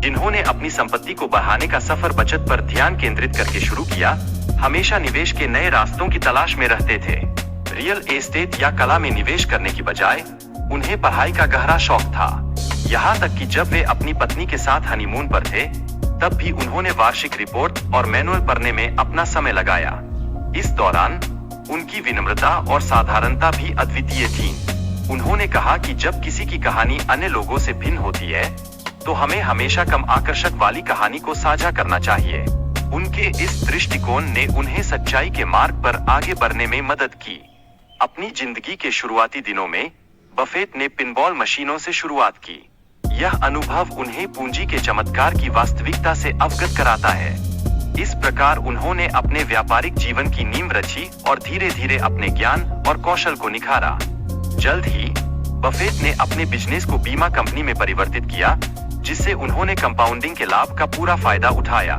जिन्होंने अपनी संपत्ति को बढ़ाने का सफर बचत पर ध्यान केंद्रित करके शुरू किया, हमेशा निवेश के नए रास्तों की तलाश में रहते थे। रियल एस्टेट या कला में निवेश करने की बजाय उन्हें पढ़ाई का गहरा शौक था। यहाँ तक कि जब वे अपनी पत्नी के साथ हनीमून पर थे, तब भी उन्होंने वार्षिक रिपोर्ट और मैनुअल पढ़ने में अपना समय लगाया। इस दौरान उनकी विनम्रता और साधारणता भी अद्वितीय थी। उन्होंने कहा कि जब किसी की कहानी अन्य लोगों से भिन्न होती है, तो हमें हमेशा कम आकर्षक वाली कहानी को साझा करना चाहिए। उनके इस दृष्टिकोण ने उन्हें सच्चाई के मार्ग पर आगे बढ़ने में मदद की। अपनी जिंदगी के शुरुआती दिनों में बफेट ने पिनबॉल मशीनों से शुरुआत की। यह अनुभव उन्हें पूंजी के चमत्कार की वास्तविकता से अवगत कराता है। इस प्रकार उन्होंने अपने व्यापारिक जीवन की नींव रची और धीरे धीरे अपने ज्ञान और कौशल को निखारा। जल्द ही बफेट ने अपने बिजनेस को बीमा कंपनी में परिवर्तित किया, जिससे उन्होंने कंपाउंडिंग के लाभ का पूरा फायदा उठाया।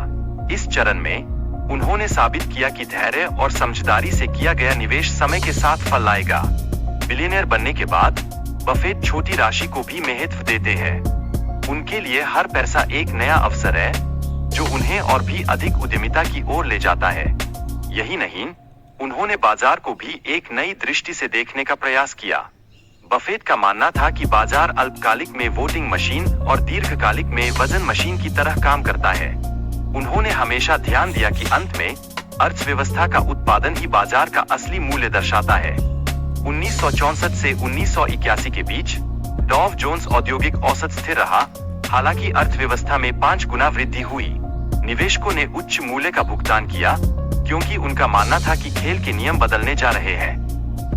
इस चरण में उन्होंने साबित किया कि धैर्य और समझदारी से किया गया निवेश समय के साथ फल लाएगा। बिलियनियर बनने के बाद बफेट छोटी राशि को भी महत्व देते हैं। उनके लिए हर पैसा एक नया अवसर है, जो उन्हें और भी अधिक उद्यमिता की ओर ले जाता है। यही नहीं, उन्होंने बाजार को भी एक नई दृष्टि से देखने का प्रयास किया। बफेट का मानना था कि बाजार अल्पकालिक में वोटिंग मशीन और दीर्घकालिक में वजन मशीन की तरह काम करता है। उन्होंने हमेशा ध्यान दिया कि अंत में अर्थव्यवस्था का उत्पादन ही बाजार का असली मूल्य दर्शाता है। 1964 से 1981 के बीच डॉव जोन्स औद्योगिक औसत स्थिर रहा, हालांकि अर्थव्यवस्था में 5 गुना वृद्धि हुई। निवेशकों ने उच्च मूल्य का भुगतान किया, क्योंकि उनका मानना था कि खेल के नियम बदलने जा रहे हैं।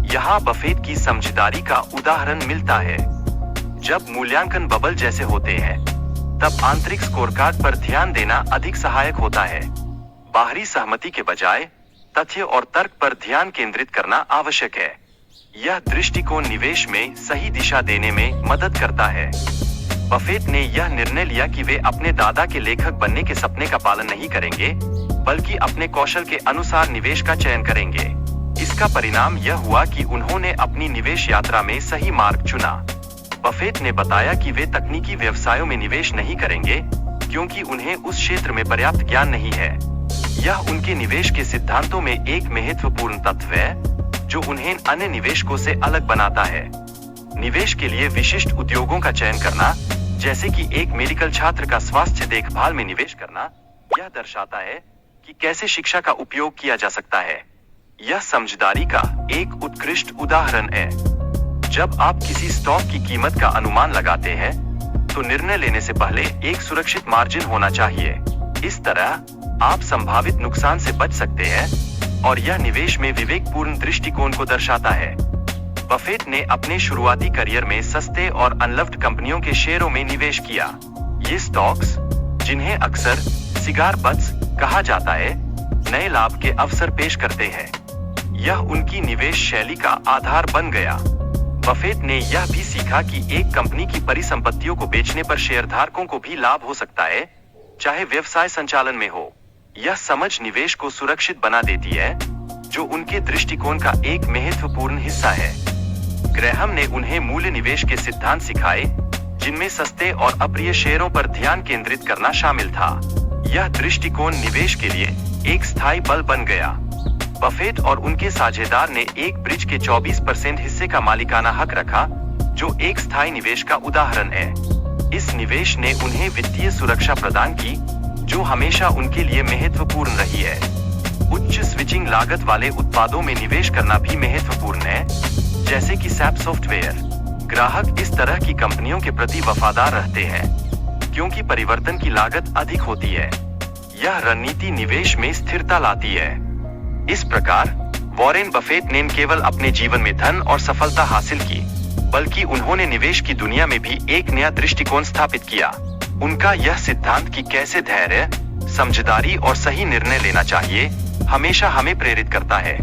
यहाँ बफेट की समझदारी का उदाहरण मिलता है। जब मूल्यांकन बबल जैसे होते हैं, तब आंतरिक स्कोरकार्ड पर ध्यान देना अधिक सहायक होता है। बाहरी सहमति के बजाय तथ्य और तर्क पर ध्यान केंद्रित करना आवश्यक है। यह दृष्टिकोण निवेश में सही दिशा देने में मदद करता है। बफेट ने यह निर्णय लिया कि वे अपने दादा के लेखक बनने के सपने का पालन नहीं करेंगे, बल्कि अपने कौशल के अनुसार निवेश का चयन करेंगे। इसका परिणाम यह हुआ कि उन्होंने अपनी निवेश यात्रा में सही मार्ग चुना। बफेट ने बताया कि वे तकनीकी व्यवसायों में निवेश नहीं करेंगे, क्योंकि उन्हें उस क्षेत्र में पर्याप्त ज्ञान नहीं है। यह उनके निवेश के सिद्धांतों में एक महत्वपूर्ण तत्व है, जो उन्हें अन्य निवेशकों से अलग बनाता है। निवेश के लिए विशिष्ट उद्योगों का चयन करना, जैसे कि एक मेडिकल छात्र का स्वास्थ्य देखभाल में निवेश करना, यह दर्शाता है कि कैसे शिक्षा का उपयोग किया जा सकता है। यह समझदारी का एक उत्कृष्ट उदाहरण है। जब आप किसी स्टॉक की कीमत का अनुमान लगाते हैं, तो निर्णय लेने से पहले एक सुरक्षित मार्जिन होना चाहिए। इस तरह आप संभावित नुकसान से बच सकते हैं, और यह निवेश में विवेकपूर्ण दृष्टिकोण को दर्शाता है। बफेट ने अपने शुरुआती करियर में सस्ते और अनलव्ड कंपनियों के शेयरों में निवेश किया। ये स्टॉक्स, जिन्हें अक्सर सिगार बट्स कहा जाता है, नए लाभ के अवसर पेश करते हैं। यह उनकी निवेश शैली का आधार बन गया। बफेट ने यह भी सीखा कि एक कंपनी की परिसंपत्तियों को बेचने पर शेयरधारकों को भी लाभ हो सकता है, चाहे व्यवसाय संचालन में हो। यह समझ निवेश को सुरक्षित बना देती है, जो उनके दृष्टिकोण का एक महत्वपूर्ण हिस्सा है। ग्रैहम ने उन्हें मूल्य निवेश के सिद्धांत सिखाए, जिनमें सस्ते और अप्रिय शेयरों पर ध्यान केंद्रित करना शामिल था। यह दृष्टिकोण निवेश के लिए एक स्थायी बल बन गया। बफेट और उनके साझेदार ने एक ब्रिज के 24% हिस्से का मालिकाना हक रखा, जो एक स्थायी निवेश का उदाहरण है। इस निवेश ने उन्हें वित्तीय सुरक्षा प्रदान की, जो हमेशा उनके लिए महत्वपूर्ण रही है। उच्च स्विचिंग लागत वाले उत्पादों में निवेश करना भी महत्वपूर्ण है, जैसे कि सैप सॉफ्टवेयर। ग्राहक इस तरह की कंपनियों के प्रति वफादार रहते हैं, क्योंकि परिवर्तन की लागत अधिक होती है। यह रणनीति निवेश में स्थिरता लाती है। इस प्रकार वॉरेन बफेट ने न केवल अपने जीवन में धन और सफलता हासिल की, बल्कि उन्होंने निवेश की दुनिया में भी एक नया दृष्टिकोण स्थापित किया। उनका यह सिद्धांत कि कैसे धैर्य, समझदारी और सही निर्णय लेना चाहिए, हमेशा हमें प्रेरित करता है।